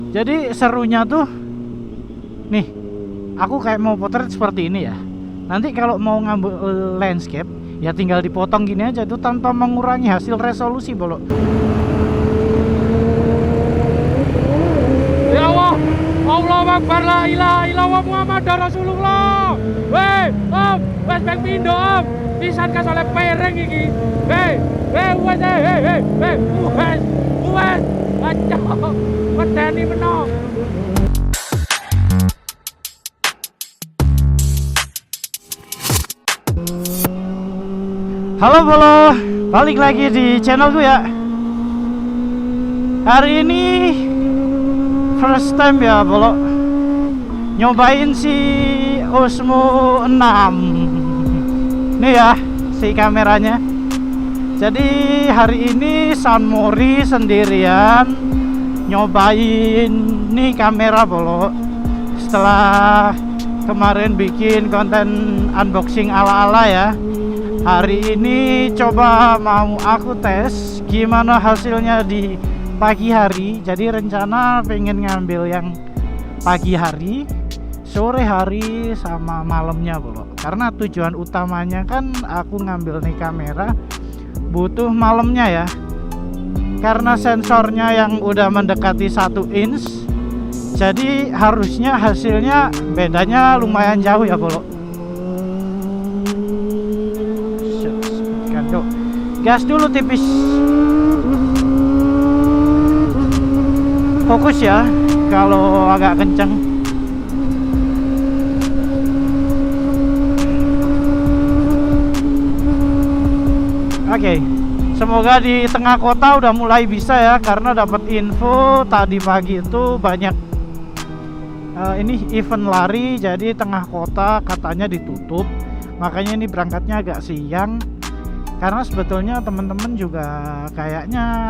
Jadi serunya tuh nih, aku kayak mau potret seperti ini ya. Nanti kalau mau ngambil landscape ya tinggal dipotong gini aja tuh tanpa mengurangi hasil resolusi, Bolo. Ya Allah, Allahu Akbar, la ilaha illallah Muhammadar Rasulullah. Weh, Om, wes bang pindo, Om. Pisan kas oleh pereng iki. Wes, wes, wes. Acok, medeni menong. Halo Bolo, balik lagi di channelku ya. Hari ini first time ya Bolo nyobain si Osmo 6. Nih ya si kameranya. Jadi hari ini San Mori sendirian nyobain nih kamera Bolo. Setelah kemarin bikin konten unboxing ala-ala ya, hari ini coba mau aku tes gimana hasilnya di pagi hari. Jadi rencana pengen ngambil yang pagi hari, sore hari, sama malamnya Bro. Karena tujuan utamanya kan aku ngambil nih kamera butuh malamnya ya. Karena sensornya yang udah mendekati 1 inch, jadi harusnya hasilnya bedanya lumayan jauh ya Bro. Gas dulu tipis. Fokus ya kalau agak kencang. Oke, semoga di tengah kota udah mulai bisa ya, karena dapat info tadi pagi itu banyak ini event lari, jadi tengah kota katanya ditutup. Makanya ini berangkatnya agak siang. Karena sebetulnya teman-teman juga kayaknya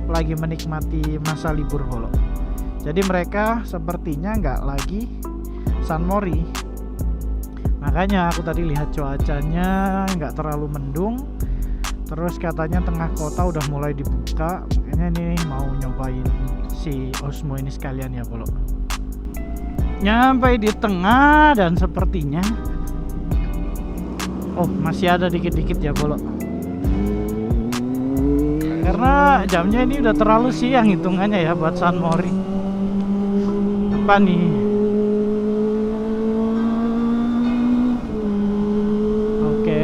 lagi menikmati masa libur Bolo. Jadi mereka sepertinya nggak lagi San Mori. Makanya aku tadi lihat cuacanya nggak terlalu mendung. Terus katanya tengah kota udah mulai dibuka. Makanya ini mau nyobain si Osmo ini sekalian ya Bolo. Nyampe di tengah dan sepertinya masih ada dikit-dikit ya Bolo. Karena jamnya ini udah terlalu siang hitungannya ya buat San Mori. Apa nih? Oke,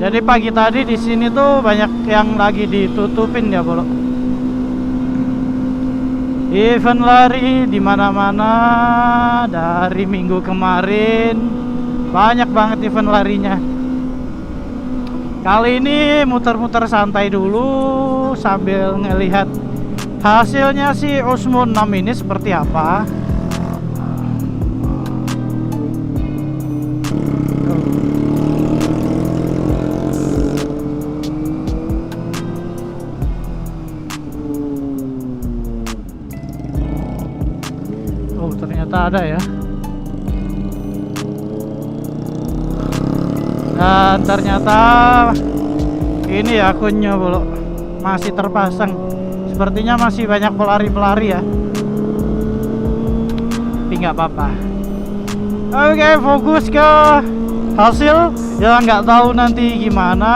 jadi pagi tadi di sini tuh banyak yang lagi ditutupin ya Bolo. Event lari di mana-mana dari minggu kemarin banyak banget event larinya. Kali ini muter-muter santai dulu sambil ngelihat hasilnya si Osmo 6 ini seperti apa. Oh, ternyata ada ya. Dan ternyata ini ya akunnya Bolo masih terpasang. Sepertinya masih banyak pelari-pelari ya. Tapi nggak apa-apa. Oke, fokus ke hasil. Ya nggak tahu nanti gimana.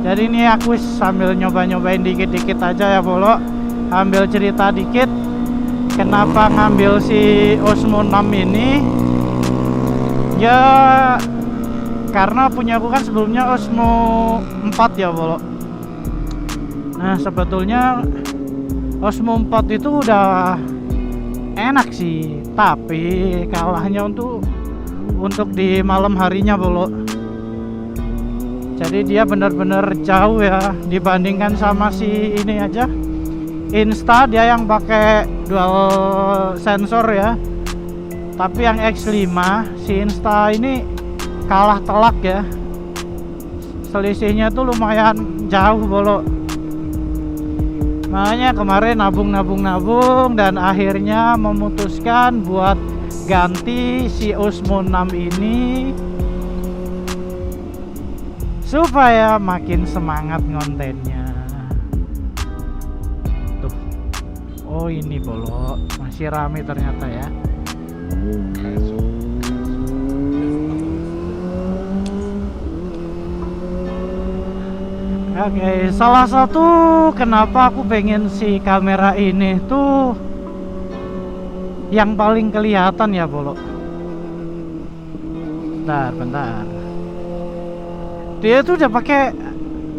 Jadi ini aku sambil nyoba-nyobain dikit-dikit aja ya Bolo. Ambil cerita dikit kenapa ngambil si Osmo 6 ini. Ya karena punya aku kan sebelumnya Osmo 4 ya Bolo. Nah sebetulnya Osmo 4 itu udah enak sih, tapi kalahnya untuk di malam harinya Bolo. Jadi dia benar-benar jauh ya dibandingkan sama si ini aja Insta, dia yang pakai dual sensor ya. Tapi yang X5 si Insta ini kalah telak ya. Selisihnya tuh lumayan jauh Bolo. Makanya kemarin nabung dan akhirnya memutuskan buat ganti si Osmo 6 ini supaya makin semangat ngontennya. Tuh, Oh ini Bolo, masih rame ternyata ya. Oke, salah satu kenapa aku pengen si kamera ini tuh yang paling kelihatan ya Bolo. Bentar. Dia tuh udah pakai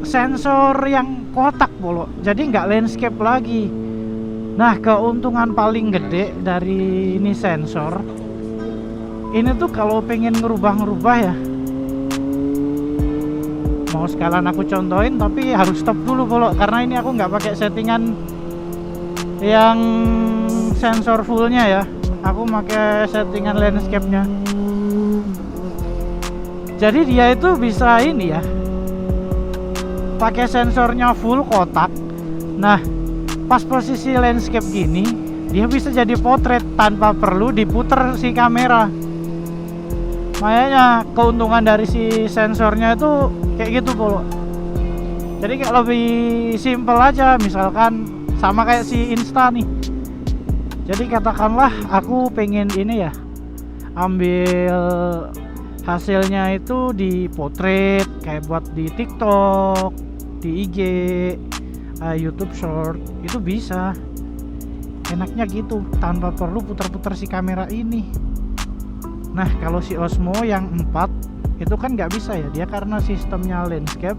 sensor yang kotak Bolo, jadi nggak landscape lagi. Nah, keuntungan paling gede dari ini sensor ini tuh kalau pengen ngerubah ya, mau sekalian aku contohin tapi harus stop dulu Bolo, karena ini aku nggak pakai settingan yang sensor fullnya ya, aku pakai settingan landscape-nya. Jadi dia itu bisa ini ya, pakai sensornya full kotak. Nah, pas posisi landscape gini, dia bisa jadi potret tanpa perlu diputer si kamera. Makanya keuntungan dari si sensornya itu kayak gitu Bolo. Jadi kayak lebih simple aja, misalkan sama kayak si Insta nih. Jadi katakanlah aku pengen ini ya, ambil hasilnya itu di potret kayak buat di TikTok, di IG, YouTube Short, itu bisa. Enaknya gitu, tanpa perlu putar-putar si kamera ini. Nah, kalau si Osmo yang 4 itu kan nggak bisa ya, dia karena sistemnya landscape.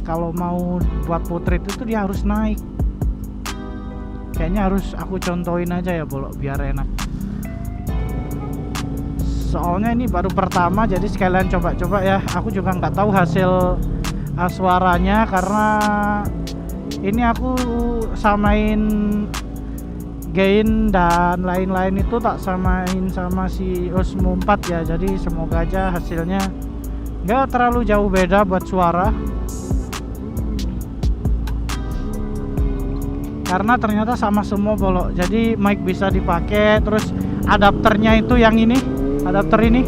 Kalau mau buat potret itu dia harus naik. Kayaknya harus aku contohin aja ya Bolo, biar enak. Soalnya ini baru pertama, jadi sekalian coba-coba ya. Aku juga nggak tahu hasil suaranya, karena ini aku samain gain dan lain-lain itu tak samain sama si Osmo 4 ya. Jadi semoga aja hasilnya nggak terlalu jauh beda buat suara, karena ternyata sama semua Bolo. Jadi mic bisa dipakai, terus adapternya itu yang ini, adapter ini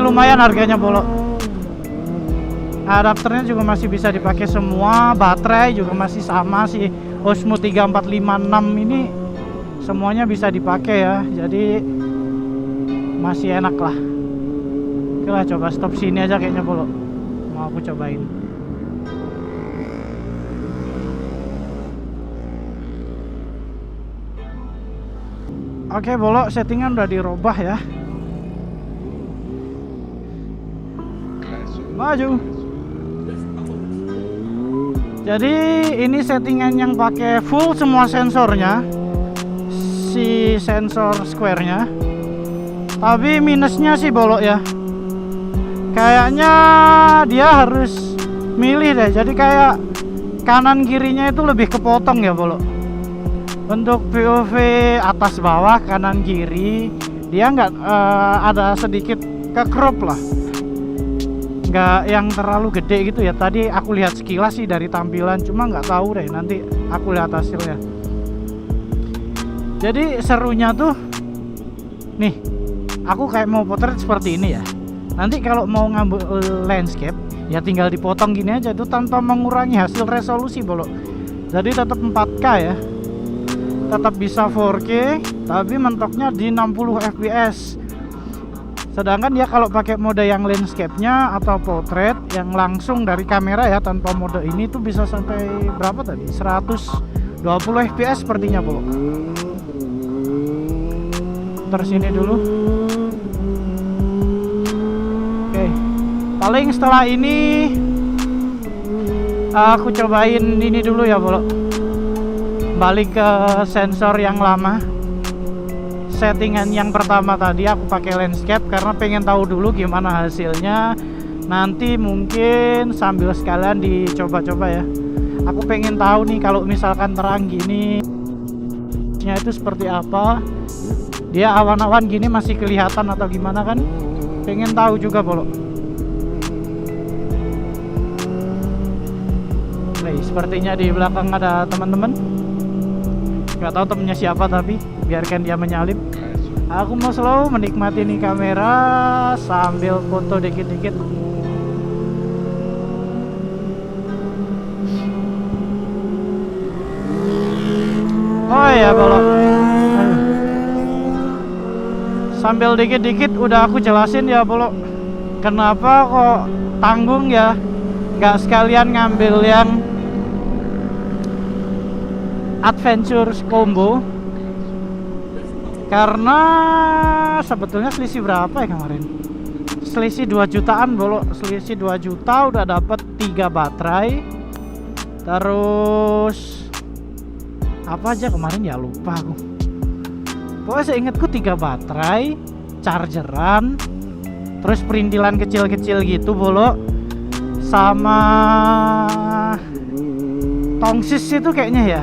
lumayan harganya Bolo. Adapternya juga masih bisa dipakai semua, baterai juga masih sama si Osmo 3456 ini, semuanya bisa dipakai ya. Jadi masih enak lah. Oke lah, coba stop sini aja kayaknya Bolo, mau aku cobain. Oke Bolo, settingan udah dirubah ya. Maju. Jadi ini settingan yang pakai full semua sensornya, si sensor square-nya. Tapi minusnya sih Bolo ya, kayaknya dia harus milih deh. Jadi kayak kanan kirinya itu lebih kepotong ya Bolo. Untuk POV atas bawah kanan kiri dia nggak ada sedikit ke crop lah, nggak yang terlalu gede gitu ya. Tadi aku lihat sekilas sih dari tampilan, cuma nggak tahu deh, nanti aku lihat hasilnya. Jadi serunya tuh nih, aku kayak mau potret seperti ini ya. Nanti kalau mau ngambil landscape ya tinggal dipotong gini aja, itu tanpa mengurangi hasil resolusi Bolo. Jadi tetap 4K ya, tetap bisa 4K, tapi mentoknya di 60 fps. Sedangkan dia kalau pakai mode yang landscape-nya atau portrait yang langsung dari kamera ya, tanpa mode ini tuh bisa sampai berapa tadi? 120 fps sepertinya Bolo. Terus ini dulu. Oke. Paling setelah ini aku cobain ini dulu ya Bolo. Balik ke sensor yang lama. Settingan yang pertama tadi aku pakai landscape karena pengen tahu dulu gimana hasilnya. Nanti mungkin sambil sekalian dicoba-coba ya. Aku pengen tahu nih kalau misalkan terang gini nya itu seperti apa. Dia awan-awan gini masih kelihatan atau gimana kan? Pengen tahu juga Bolo. Nih, sepertinya di belakang ada teman-teman. Gak tahu temennya siapa, tapi biarkan dia menyalip. Aku mau slow menikmati nih kamera sambil foto dikit-dikit. Oh ya Bolo. Sambil dikit-dikit udah aku jelasin ya Bolo, kenapa kok tanggung ya, nggak sekalian ngambil yang adventure combo. Karena sebetulnya selisih berapa ya kemarin? Selisih 2 jutaan Bolo, selisih 2 juta udah dapet 3 baterai. Terus apa aja kemarin ya, lupa aku. Pokoknya seingatku 3 baterai, chargeran, terus perintilan kecil-kecil gitu Bolo, sama tongsis itu kayaknya ya,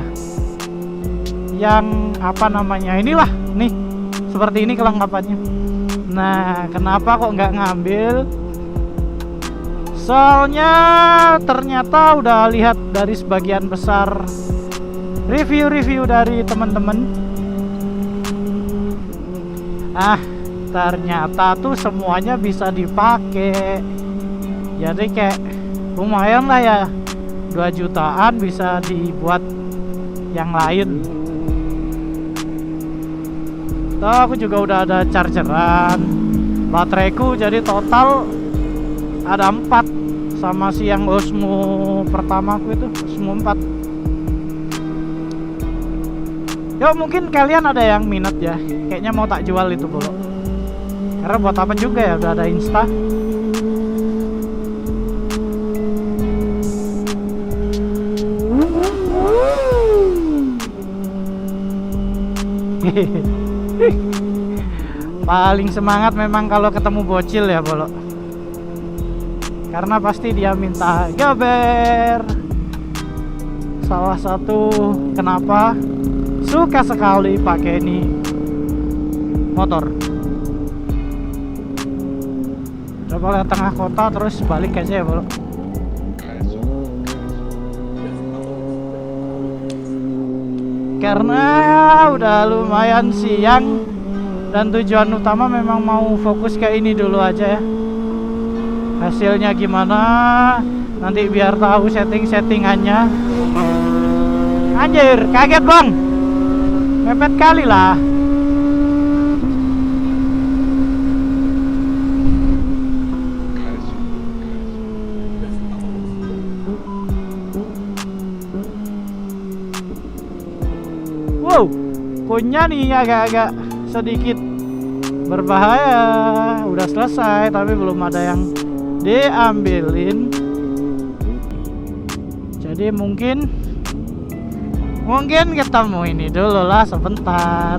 yang apa namanya, inilah nih, seperti ini kelengkapannya. Nah, kenapa kok nggak ngambil? Soalnya ternyata udah lihat dari sebagian besar review-review dari teman-teman. Ternyata tuh semuanya bisa dipakai. Jadi kayak lumayan lah ya, 2 jutaan bisa dibuat yang lain. Tuh, aku juga udah ada chargeran. Bateraiku jadi total ada 4 sama si yang Osmo pertama aku itu, Osmo 4. Yo, mungkin kalian ada yang minat ya, kayaknya mau tak jual itu Bolo. Karena buat apa juga ya, udah ada Insta. Paling semangat memang kalau ketemu bocil ya Bolo, karena pasti dia minta gaber. Salah satu kenapa suka sekali pakai ini motor. Coba lihat tengah kota terus balik aja ya Bolo. Karena udah lumayan siang dan tujuan utama memang mau fokus ke ini dulu aja ya. Hasilnya gimana nanti biar tahu setting-settingannya. Anjir, kaget bang, mepet kali lah. Wow, punya nih agak-agak sedikit berbahaya. Udah selesai tapi belum ada yang diambilin. Jadi mungkin ketemu ini dulu lah sebentar.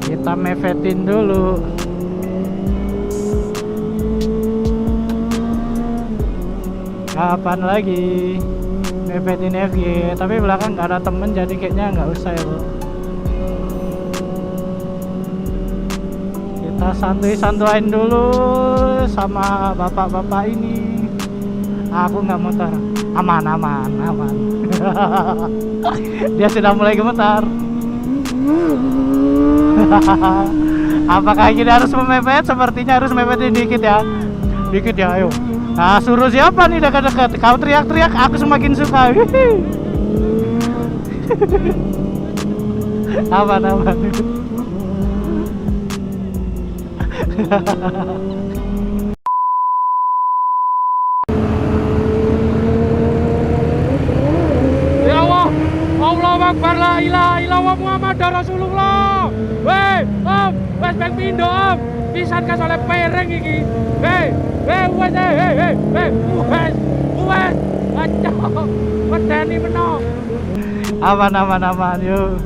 Kita mevetin dulu. Kapan lagi mevetin FG? Tapi belakang nggak ada temen, jadi kayaknya nggak usah ya Bro. Kita santuy-santuin dulu sama bapak-bapak ini. Aku nggak muter, aman. Dia sudah mulai gemetar. Apakah kita harus memepet? Sepertinya harus mepetin dikit ya, ayo. Nah, suruh siapa nih dekat-dekat? Kau teriak-teriak, aku semakin suka. Aman. Ya Allah, Allahu Akbar, la ilaha illallah Muhammadar Rasulullah. Weh, Om, wes bang pindo Om. Pisan kas oleh pereng iki. Wes, acok, medeni meno. Aman, yuk.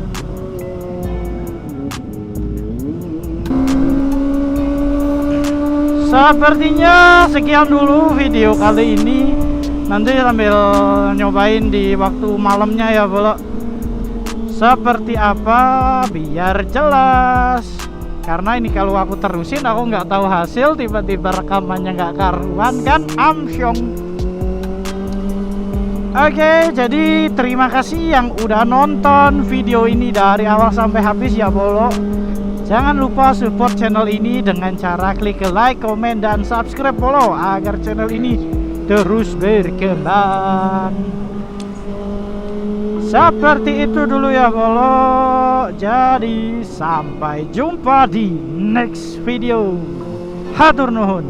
Sepertinya sekian dulu video kali ini. Nanti sambil nyobain di waktu malamnya ya Bolo, seperti apa biar jelas. Karena ini kalau aku terusin aku nggak tahu hasil, tiba-tiba rekamannya nggak karuan kan, amsyong. Oke, jadi terima kasih yang udah nonton video ini dari awal sampai habis ya Bolo. Jangan lupa support channel ini dengan cara klik like, komen, dan subscribe Bolo, agar channel ini terus berkembang. Seperti itu dulu ya bolo. Jadi sampai jumpa di next video. Hatur nuhun.